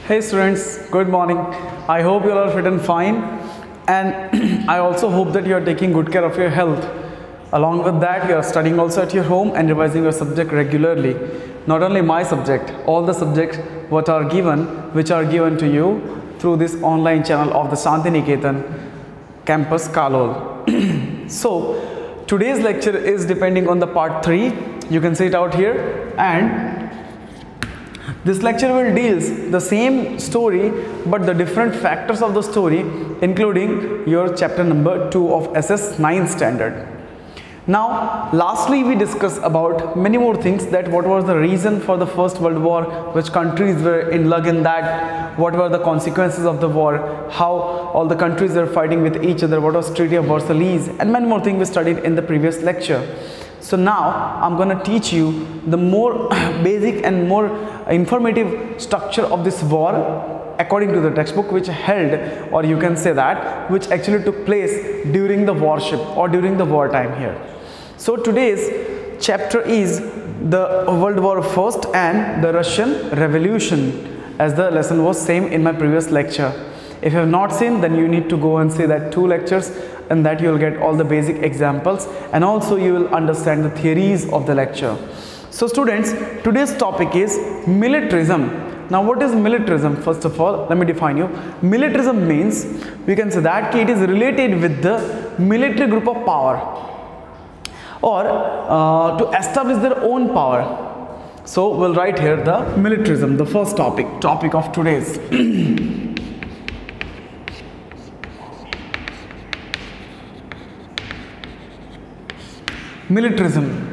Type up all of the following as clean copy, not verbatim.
Hey students, good morning. I hope you all are fit and fine, and I also hope that you are taking good care of your health. Along with that, you are studying also at your home and revising your subject regularly. Not only my subject, all the subjects which are given to you through this online channel of the Shantiniketan campus Kalol. So today's lecture is depending on the part 3. You can see it out here, and this lecture will deals the same story but the different factors of the story, including your chapter number 2 of SS 9 standard. Now lastly we discussed about many more things, that what was the reason for the First World War, which countries were in lug in that, what were the consequences of the war, how all the countries were fighting with each other, what was Treaty of Versailles, and many more things we studied in the previous lecture. So now I'm going to teach you the more basic and more informative structure of this war according to the textbook, which held, or you can say that, which actually took place during the warship or during the wartime here. So today's chapter is the World War First and the Russian Revolution, as the lesson was same in my previous lecture. If you have not seen, then you need to go and see that 2 lectures, and that you will get all the basic examples, and also you will understand the theories of the lecture. So students, today's topic is militarism. Now what is militarism? First of all, let me define you. Militarism means, we can say that it is related with the military group of power, or to establish their own power. So we'll write here the militarism, the first topic of today's. Militarism.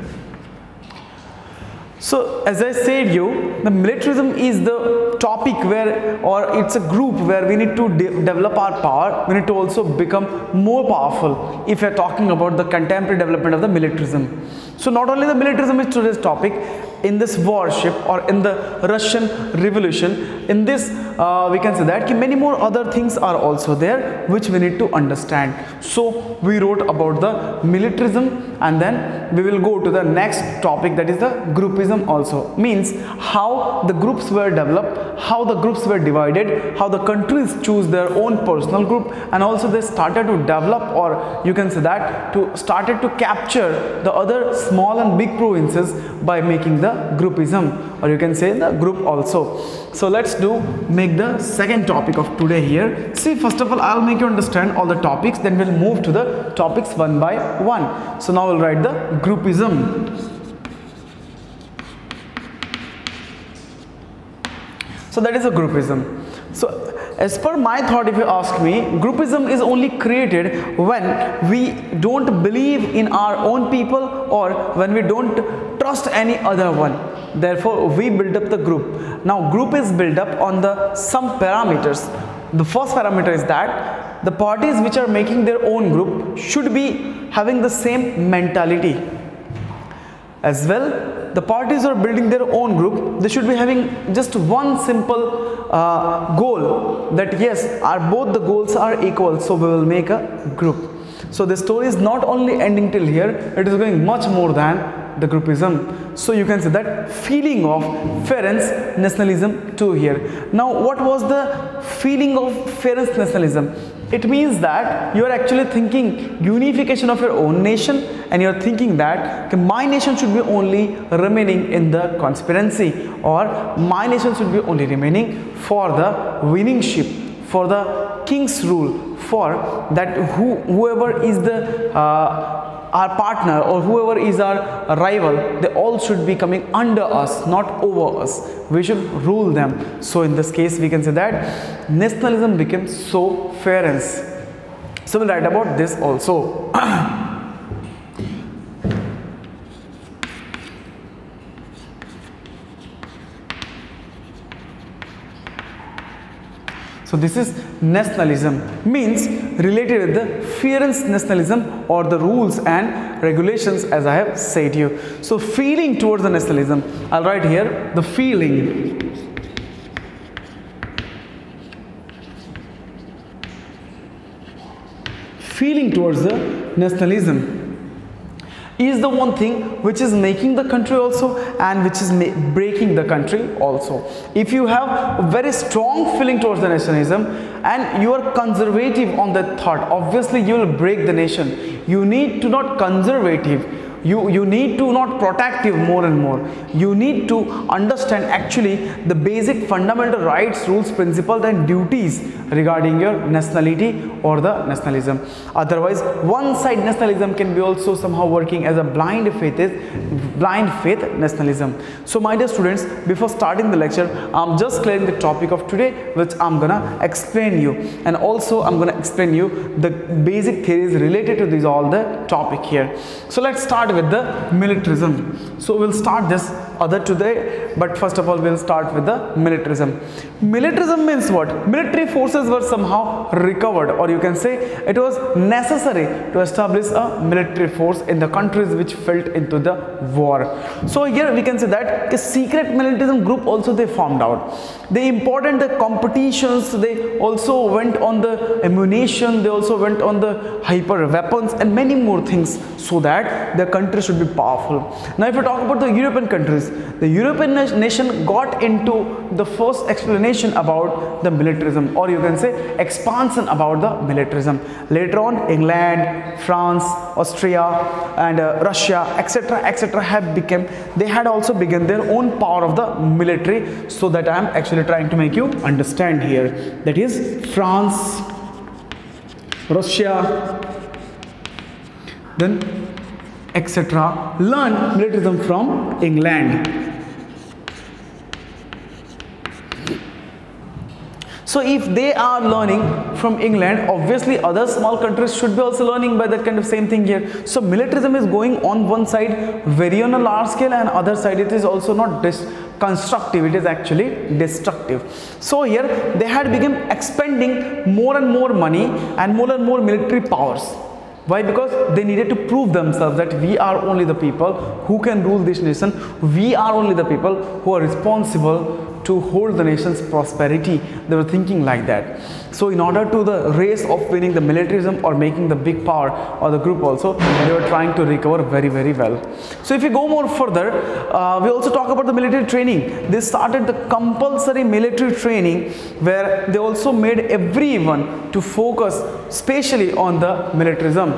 So as I said you, the militarism is the topic where, or it's a group where we need to develop our power, we need to also become more powerful if we are talking about the contemporary development of the militarism. So not only the militarism is today's topic, in this warship or in the Russian Revolution, in this we can say that many more other things are also there which we need to understand. So we wrote about the militarism, and then we will go to the next topic, that is the groupism also. Means how the groups were developed, how the groups were divided, how the countries choose their own personal group, and also they started to develop, or you can say that started to capture the other small and big provinces by making the groupism, or you can say the group also. So let's make the second topic of today here. See, first of all, I'll make you understand all the topics, then we'll move to the topics one by one. So now we'll write the groupism. So that is a groupism. So as per my thought, if you ask me, groupism is only created when we don't believe in our own people, or when we don't trust any other one. Therefore we build up the group. Now group is built up on some parameters. The first parameter is that the parties which are making their own group should be having the same mentality. As well, the parties who are building their own group, they should be having just one simple goal, that yes, both the goals are equal, so we will make a group. So the story is not only ending till here, it is going much more than the groupism. So you can say that feeling of Ferenc nationalism too here. Now what was the feeling of Ferenc nationalism? It means that you are actually thinking unification of your own nation, and you are thinking that my nation should be only remaining in the conspiracy, or my nation should be only remaining for the winning ship, for the king's rule, for that whoever is the our partner or whoever is our rival, they all should be coming under us, not over us. We should rule them. So in this case we can say that nationalism became so Ferenc. So we'll write about this also. So this is nationalism, means related with the Ferenc nationalism, or the rules and regulations, as I have said to you. So feeling towards the nationalism, I'll write here the feeling. Feeling towards the nationalism. is the one thing which is making the country also and which is breaking the country also. If you have a very strong feeling towards the nationalism and you are conservative on that thought, obviously you will break the nation. You need to not conservative, you need to not protective more and more. You need to understand actually the basic fundamental rights, rules, principles and duties regarding your nationality or the nationalism. Otherwise one side nationalism can be also somehow working as a blind faith nationalism. So my dear students, before starting the lecture, I'm just clearing the topic of today, which I'm gonna explain you, and also I'm gonna explain you the basic theories related to these all the topic here. So let's start with the militarism. So we'll start this other today, but first of all we'll start with the militarism. Militarism means what? Military forces were somehow recovered, or you can say it was necessary to establish a military force in the countries which fell into the war. So here we can say that a secret militarism group also they formed out. They imported the competitions, they also went on the ammunition, they also went on the hyper weapons and many more things, so that the country should be powerful. Now if you talk about the European countries, the European nation got into the first explanation about the militarism, or you can say expansion about the militarism. Later on England, France, Austria and Russia etc have become, they had also begun their own power of the military. So that I am actually trying to make you understand here, that is France, Russia, then etc learned militarism from England. So if they are learning from England, obviously other small countries should be also learning by that kind of same thing here. So militarism is going on one side very on a large scale, and other side it is also not constructive, it is actually destructive. So here they had begun expending more and more money and more military powers. Why? Because they needed to prove themselves that we are only the people who can rule this nation, we are only the people who are responsible to hold the nation's prosperity. They were thinking like that. So in order to the race of winning the militarism or making the big power or the group also, they were trying to recover very well. So if you go more further, we also talk about the military training. They started the compulsory military training, where they also made everyone to focus specially on the militarism.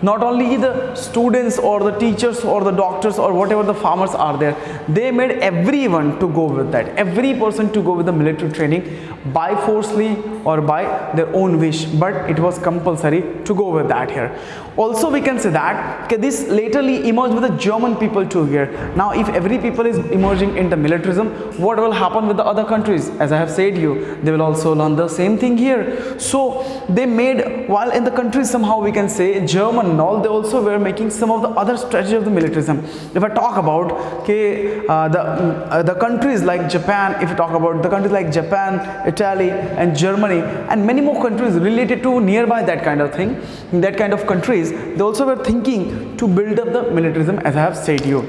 Not only the students or the teachers or the doctors or whatever the farmers are there, they made everyone to go with that, every person to go with the military training by forcefully or by their own wish, but it was compulsory to go with that here. Also we can say that this laterly emerged with the German people too here. Now if every people is emerging into militarism, what will happen with the other countries? As I have said you, they will also learn the same thing here. So they made, while in the countries somehow we can say German and all, they also were making some of the other strategy of the militarism. If I talk about the countries like Japan, if you talk about the countries like Japan, Italy and Germany and many more countries related to nearby that kind of thing, that kind of countries, they also were thinking to build up the militarism, as I have said you.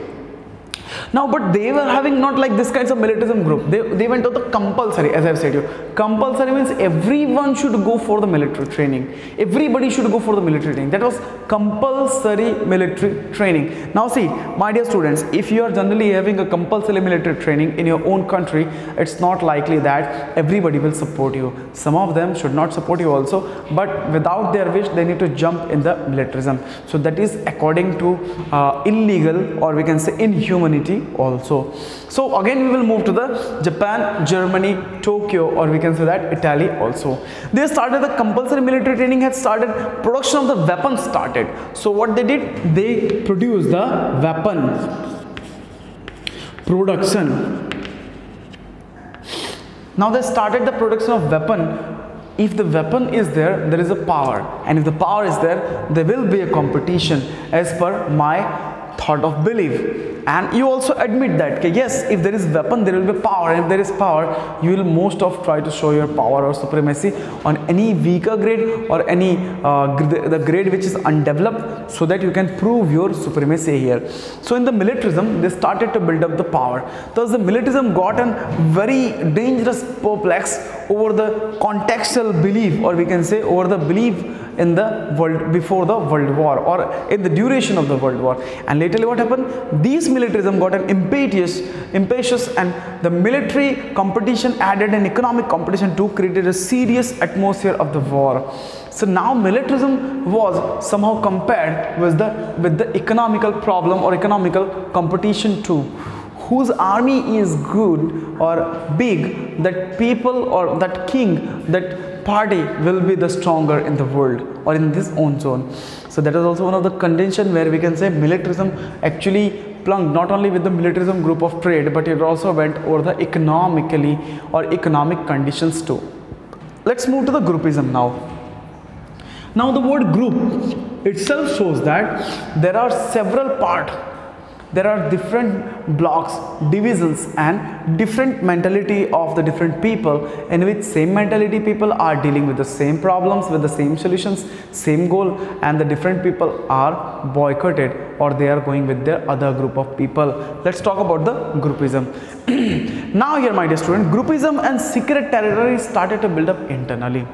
Now, but they were having not like this kinds of militarism group. They went to the compulsory, as I have said you. Compulsory means everyone should go for the military training. Everybody should go for the military training. That was compulsory military training. Now see, my dear students, if you are generally having a compulsory military training in your own country, it's not likely that everybody will support you. Some of them should not support you also, but without their wish, they need to jump in the militarism. So that is according to illegal, or we can say inhumanity also. So again we will move to the Japan, Germany, Tokyo, or we can say that Italy also. They started the compulsory military training, had started, production of the weapons started. So what they did, they produced the weapon production. Now they started the production of weapon. If the weapon is there, there is a power, and if the power is there, there will be a competition, as per my thought of belief. And you also admit that yes, if there is weapon, there will be power, and if there is power, you will most of try to show your power or supremacy on any weaker grade or any the grade which is undeveloped, so that you can prove your supremacy here. So in the militarism, they started to build up the power. Thus the militarism got a very dangerous perplex over the contextual belief, or we can say over the belief in the world before the World War, or in the duration of the World War. And lately what happened, these militarism got an impetuous, and the military competition added an economic competition to create a serious atmosphere of the war. So now militarism was somehow compared with the economical problem or economical competition too. Whose army is good or big, that people or that king, that party will be the stronger in the world or in this own zone. So that is also one of the contention where we can say militarism actually plunked not only with the militarism group of trade, but it also went over the economically or economic conditions too. Let's move to the groupism now. Now the word group itself shows that there are several parts, there are different blocks, divisions, and different mentality of the different people, in which same mentality people are dealing with the same problems, with the same solutions, same goal, and the different people are boycotted or they are going with their other group of people. Let's talk about the groupism. Now here, my dear student, groupism and secret territory started to build up internally.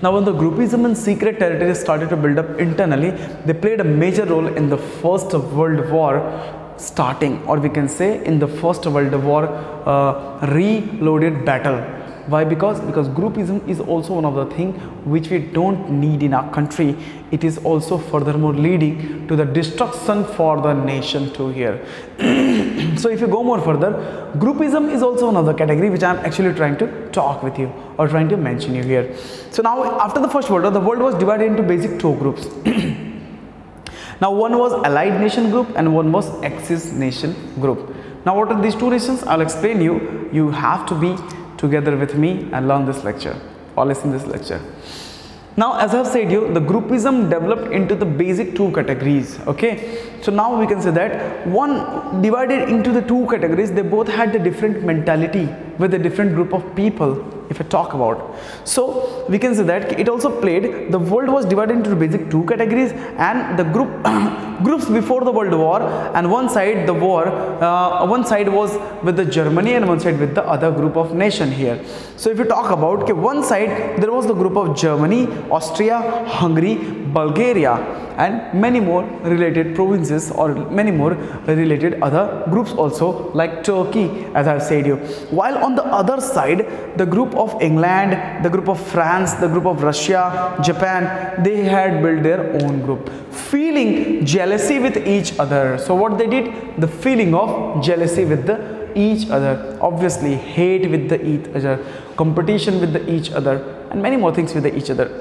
Now when the groupism and secret territory started to build up internally, they played a major role in the First World War starting, or we can say in the First World War reloaded battle. Why? Because groupism is also one of the things which we don't need in our country. It is also furthermore leading to the destruction for the nation too here. So if you go more further, groupism is also another category which I am actually trying to talk with you or trying to mention you here. So now after the First World War, the world was divided into basic two groups. Now one was Allied Nation group and one was Axis Nation group. Now what are these two nations? I'll explain you. You have to be together with me and learn this lecture or listen this lecture. Now as I have said you, the groupism developed into the basic two categories. Okay, so now we can say that one divided into the two categories, they both had the different mentality with a different group of people, if I talk about. So we can say that it also played, the world was divided into basic two categories, and the groups before the World War, and one side the war, one side was with the Germany and one side with the other group of nation here. So if you talk about, okay, one side there was the group of Germany, Austria, Hungary, Bulgaria, and many more related provinces or many more related other groups also, like Turkey, as I have said you. While on the other side, the group of England, the group of France, the group of Russia, Japan, they had built their own group, feeling jealousy with each other. So what they did, the feeling of jealousy with each other, obviously hate with each other, competition with each other, and many more things with each other.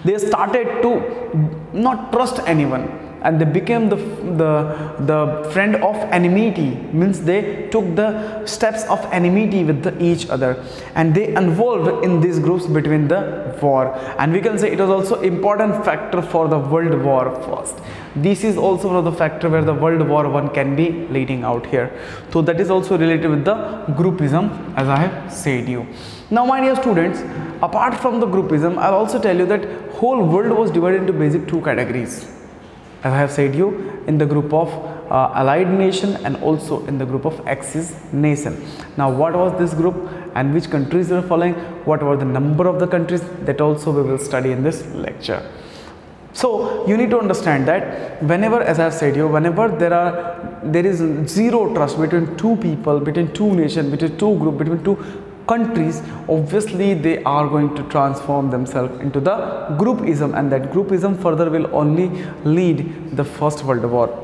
They started to not trust anyone, and they became the friend of enmity, means they took the steps of enmity with each other, and they involved in these groups between the war. And we can say it was also important factor for the World War first. This is also one of the factor where the World War I can be leading out here. So that is also related with the groupism, as I have said you. Now my dear students, apart from the groupism, I'll also tell you that whole world was divided into basic two categories, as I have said you, in the group of Allied Nation and also in the group of Axis Nation. Now what was this group and which countries were following, what were the number of the countries, that also we will study in this lecture. So you need to understand that whenever, as I have said you, whenever there is zero trust between two people, between two nations, between two groups, between two countries, obviously they are going to transform themselves into the groupism, and that groupism further will only lead the First World War.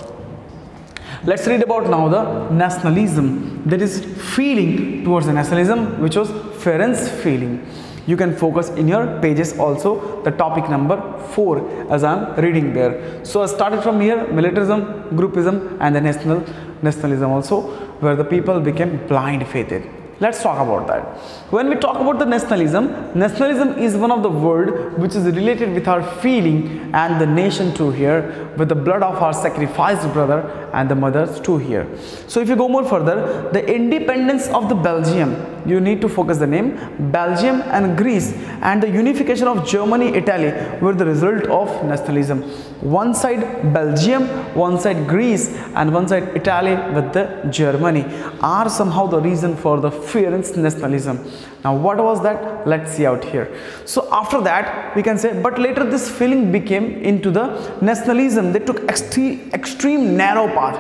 Let's read about now the nationalism, that is feeling towards the nationalism, which was Ferenc's feeling. You can focus in your pages also the topic number 4 as I am reading there. So I started from here, militarism, groupism, and the nationalism also, where the people became blind-faithed. Let's talk about that. When we talk about the nationalism is one of the word which is related with our feeling and the nation too here, with the blood of our sacrificed brother and the mothers too here. So if you go more further, the independence of the Belgium you need to focus the name. Belgium and Greece and the unification of Germany, Italy were the result of nationalism. One side Belgium, one side Greece, and one side Italy with the Germany are somehow the reason for the fierce nationalism. Now what was that? Let's see out here. So after that we can say, but later this feeling became into the nationalism. They took extreme narrow path.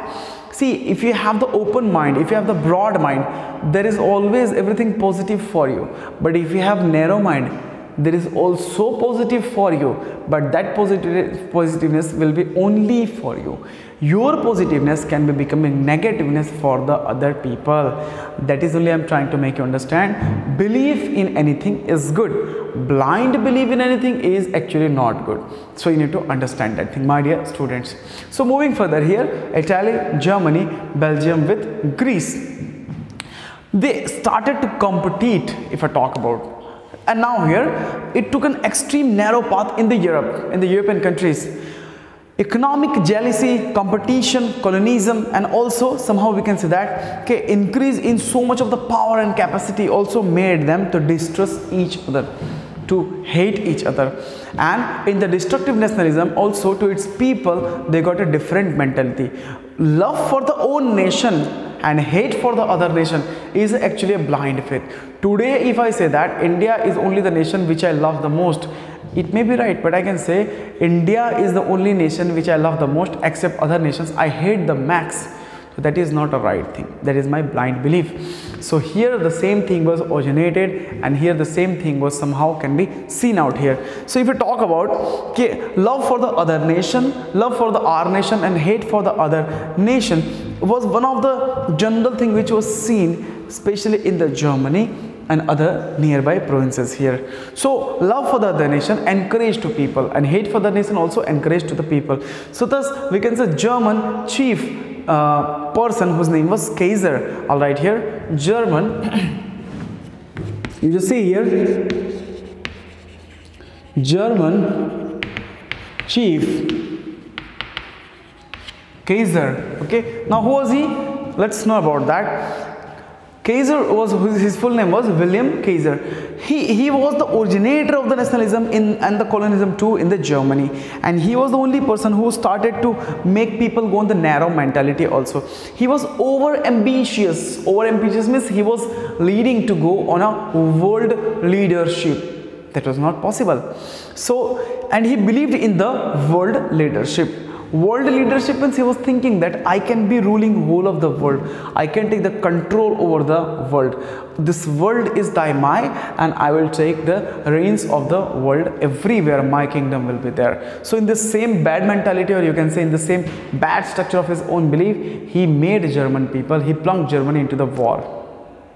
See, if you have the open mind, if you have the broad mind, there is always everything positive for you. But if you have narrow mind, there is also positive for you, but that positiveness will be only for you. Your positiveness can be becoming negativeness for the other people. That is only I am trying to make you understand. Belief in anything is good. Blind belief in anything is actually not good. So you need to understand that thing, my dear students. So moving further here, Italy, Germany, Belgium with Greece. They started to compete, if I talk about. And now here, it took an extreme narrow path in the European countries. Economic jealousy, competition, colonialism, and also somehow we can say that increase in so much of the power and capacity also made them to distrust each other, to hate each other. And in the destructive nationalism also to its people, they got a different mentality. Love for the own nation and hate for the other nation is actually a blind faith. Today if I say that India is only the nation which I love the most, it may be right, but I can say India is the only nation which I love the most, except other nations I hate the max. So that is not a right thing. That is my blind belief. So here the same thing was originated, and here the same thing was somehow can be seen out here. So if you talk about love for the other nation, love for the our nation, and hate for the other nation was one of the general thing which was seen, especially in the Germany and other nearby provinces here. So love for the other nation encouraged to people, and hate for the nation also encouraged to the people. So thus we can say German chief person whose name was Kaiser. All right, here German you just see here German chief Kaiser. Okay, now who was he? Let's know about that. Kaiser was, his full name was William Kaiser. He was the originator of the nationalism and the colonialism too in the Germany, and he was the only person who started to make people go on the narrow mentality also. He was over ambitious. Over ambitious means he was leading to go on a world leadership. That was not possible. So, and he believed in the world leadership. World leadership means he was thinking that I can be ruling whole of the world. I can take the control over the world. This world is mine, and I will take the reins of the world. Everywhere my kingdom will be there. So in the same bad mentality, or you can say in the same bad structure of his own belief, he made German people, he plunged Germany into the war,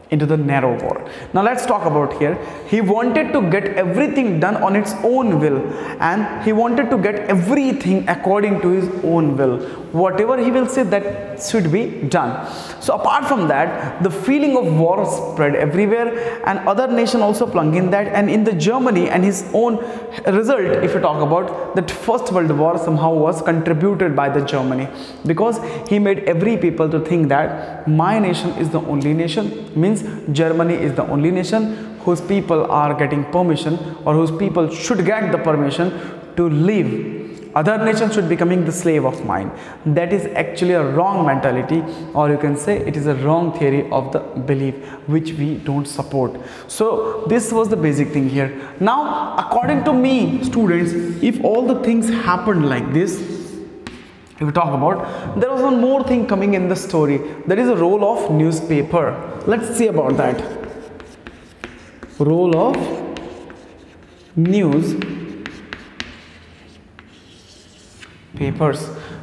into the narrow war. Now let's talk about here. He wanted to get everything done on its own will, and he wanted to get everything according to his own will. Whatever he will say, that should be done. So apart from that, the feeling of war spread everywhere, and other nation also plunged in that. And in the Germany, and his own result, if you talk about that First World War, somehow was contributed by the Germany, because he made every people to think that my nation is the only nation, means Germany is the only nation whose people are getting permission, or whose people should get the permission to live. Other nations should becoming the slave of mine. That is actually a wrong mentality, or you can say it is a wrong theory of the belief which we don't support. So this was the basic thing here. Now according to me, students, if all the things happened like this, if we talk about, there was one more thing coming in the story. That is the role of newspaper. Let's see about that. Role of newspapers.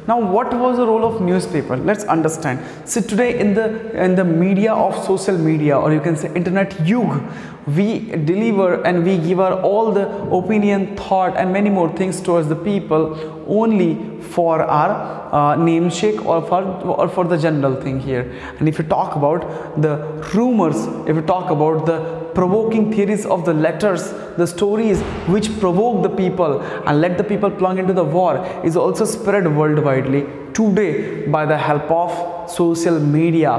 Now what was the role of newspaper? Let's understand. So today in the media of social media, or you can say internet yug, we deliver and we give our all the opinion, thought, and many more things towards the people only for our namesake, or for the general thing here. And if you talk about the rumors, if you talk about the provoking theories of the letters, the stories which provoke the people and let the people plunge into the war, is also spread worldwidely today by the help of social media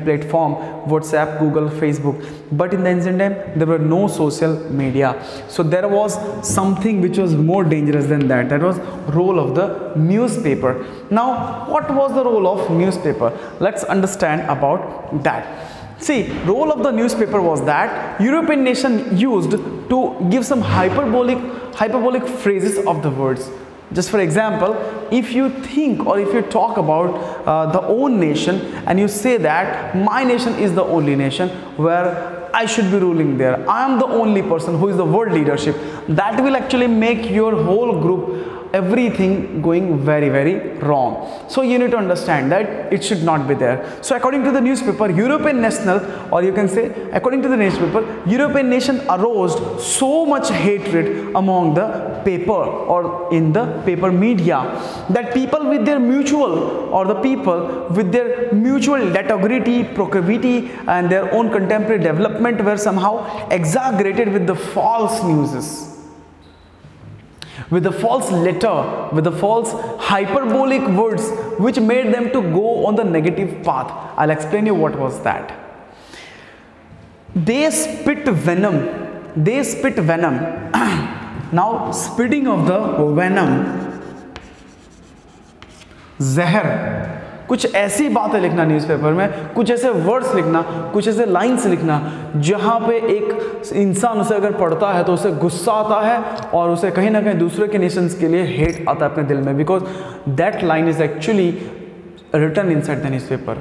platform, WhatsApp, Google, Facebook. But in the ancient time there were no social media, so there was something which was more dangerous than that. That was role of the newspaper. Now what was the role of newspaper? Let's understand about that. See, role of the newspaper was that European nation used to give some hyperbolic phrases of the words. Just for example, if you think or if you talk about the own nation and you say that my nation is the only nation where I should be ruling there, I am the only person who is the world leadership, that will actually make your whole group, everything going very, very wrong. So you need to understand that it should not be there. So according to the newspaper, European national, or you can say according to the newspaper, European nation aroused so much hatred among the paper or in the paper media that people with their mutual proclivity and their own contemporary development were somehow exaggerated with the false news, with the false letter, with the false hyperbolic words which made them to go on the negative path. I'll explain you what was that. They spit venom. Now spitting of the venom, जहर, कुछ ऐसी बातें लिखना newspaper में, कुछ ऐसे words लिखना, कुछ ऐसे लाइंस लिखना जहाँ पे एक इंसान उसे अगर पढ़ता है तो उसे गुस्सा आता है और उसे कहीं ना कहीं दूसरे के नेशंस के लिए हेट आता है अपने दिल में, because that line is actually written inside the newspaper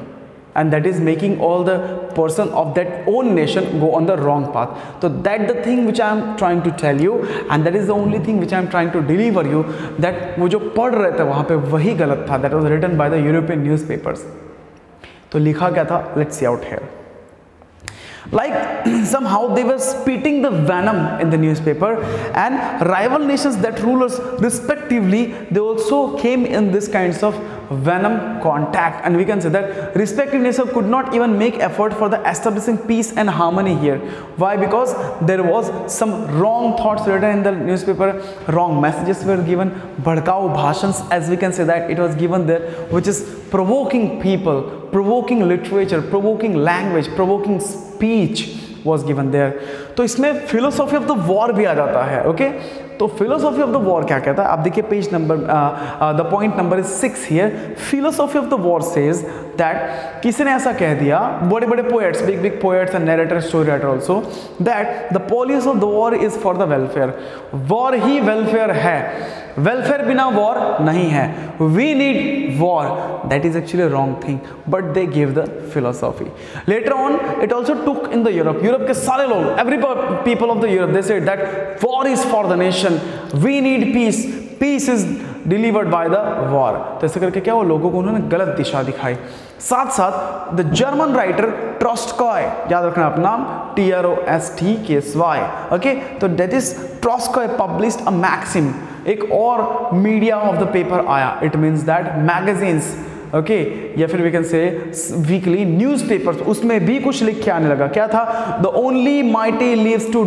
and that is making all the person of that own nation go on the wrong path. So that the thing which I am trying to tell you, and that is the only thing which I am trying to deliver you, that वो जो पढ़ रहे थे वहाँ पे वही गलत था. That was written by the European newspapers. तो लिखा क्या था? Let's see out here. Like somehow they were spitting the venom in the newspaper, and rival nations that rulers respectively, they also came in this kinds of venom contact, and we can say that respective nations could not even make effort for the establishing peace and harmony here. Why? Because there was some wrong thoughts written in the newspaper, wrong messages were given, bhadkao bhashans, as we can say that it was given there, which is provoking people, provoking literature, provoking language, provoking speech was given there. तो इसमें philosophy of the war भी आ जाता है. Okay, तो philosophy of the war क्या कहता है? आप देखिए page number the point number is 6 here. Philosophy of the war says that किसी ने ऐसा कह दिया, बड़े बड़े poets, big poets and narrators, story writer also, that the policy of the war is for the welfare. War he welfare है, welfare बिना war नहीं है. We need war. That is actually a wrong thing, but they gave the philosophy. Later on, it also took in the Europe के सारे लोग, every people of the Europe, they said that war is for the nation. We need peace. Peace is delivered by the war. तो ऐसे करके क्या वो लोगों को उन्होंने गलत दिशा दिखाई. साथ साथ the German writer Trotsky, याद रखना अपना नाम, Trotsky. Okay, तो that is Trotsky published a maxim. एक और मीडिया ऑफ द पेपर आया. It means that magazines, okay, या फिर we can say weekly newspapers, उसमें भी कुछ लिख के आने लगा. क्या था? The only mighty lives to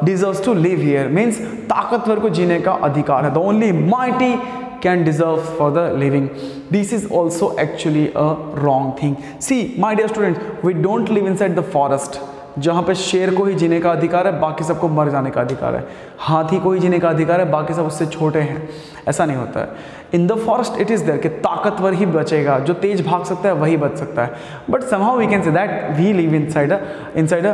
deserves to live here, मीन्स ताकतवर को जीने का अधिकार है. द ओनली माइटी can deserve for the living. This is also actually a wrong thing. See, my dear students, we don't live inside the forest. जहाँ पे शेर को ही जीने का अधिकार है, बाकी सबको मर जाने का अधिकार है. हाथी को ही जीने का अधिकार है, बाकी सब उससे छोटे हैं. ऐसा नहीं होता है. In the forest it is there कि ताकतवर ही बचेगा, जो तेज भाग सकता है वही बच सकता है. But somehow we can say that we live inside a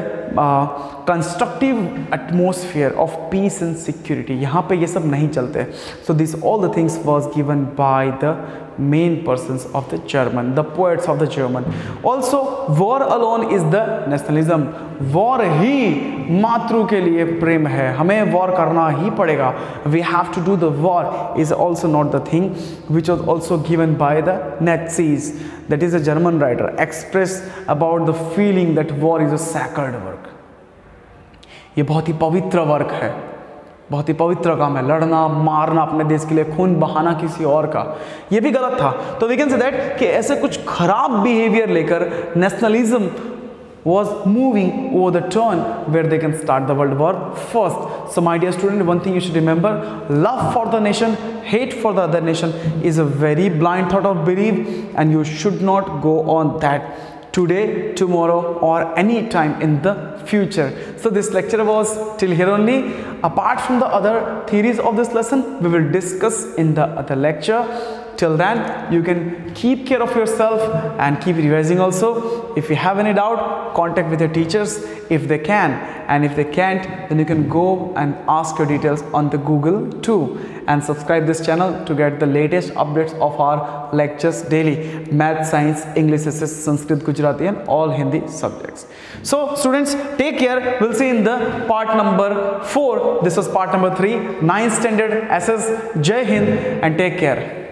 constructive atmosphere of peace and security. यहाँ पे ये सब नहीं चलते. So this all the things was given by the main persons of the German, the poets of the German. Also, war alone is the nationalism. War ही मातृ के लिए प्रेम है. हमें war करना ही पड़ेगा. We have to do the war is also not the thing which was also given by the Nazis. That is a German writer expressed about the feeling that war is a sacred work. ये बहुत ही पवित्र work है, बहुत ही पवित्र काम है. लड़ना, मारना अपने देश के लिए, खून बहाना किसी और का, ये भी गलत था. तो वी कैन से दैट कि ऐसे कुछ खराब बिहेवियर लेकर nationalism was moving over the turn where they can start the World War first. So my dear student, one thing you should remember, love for the nation, hate for the other nation is a very blind thought of belief, and you should not go on that today, tomorrow, or any time in the future. So this lecture was till here only. Apart from the other theories of this lesson, we will discuss in the other lecture. Till then, you can keep care of yourself and keep revising also. If you have any doubt, contact with your teachers if they can, and if they can't, then you can go and ask your details on the Google too. And subscribe this channel to get the latest updates of our lectures daily: math, science, English, SS, Sanskrit, Gujarati, and all Hindi subjects. So students, take care. We'll see in the part number 4. This was part number 3, 9th standard SS. Jai Hind and take care.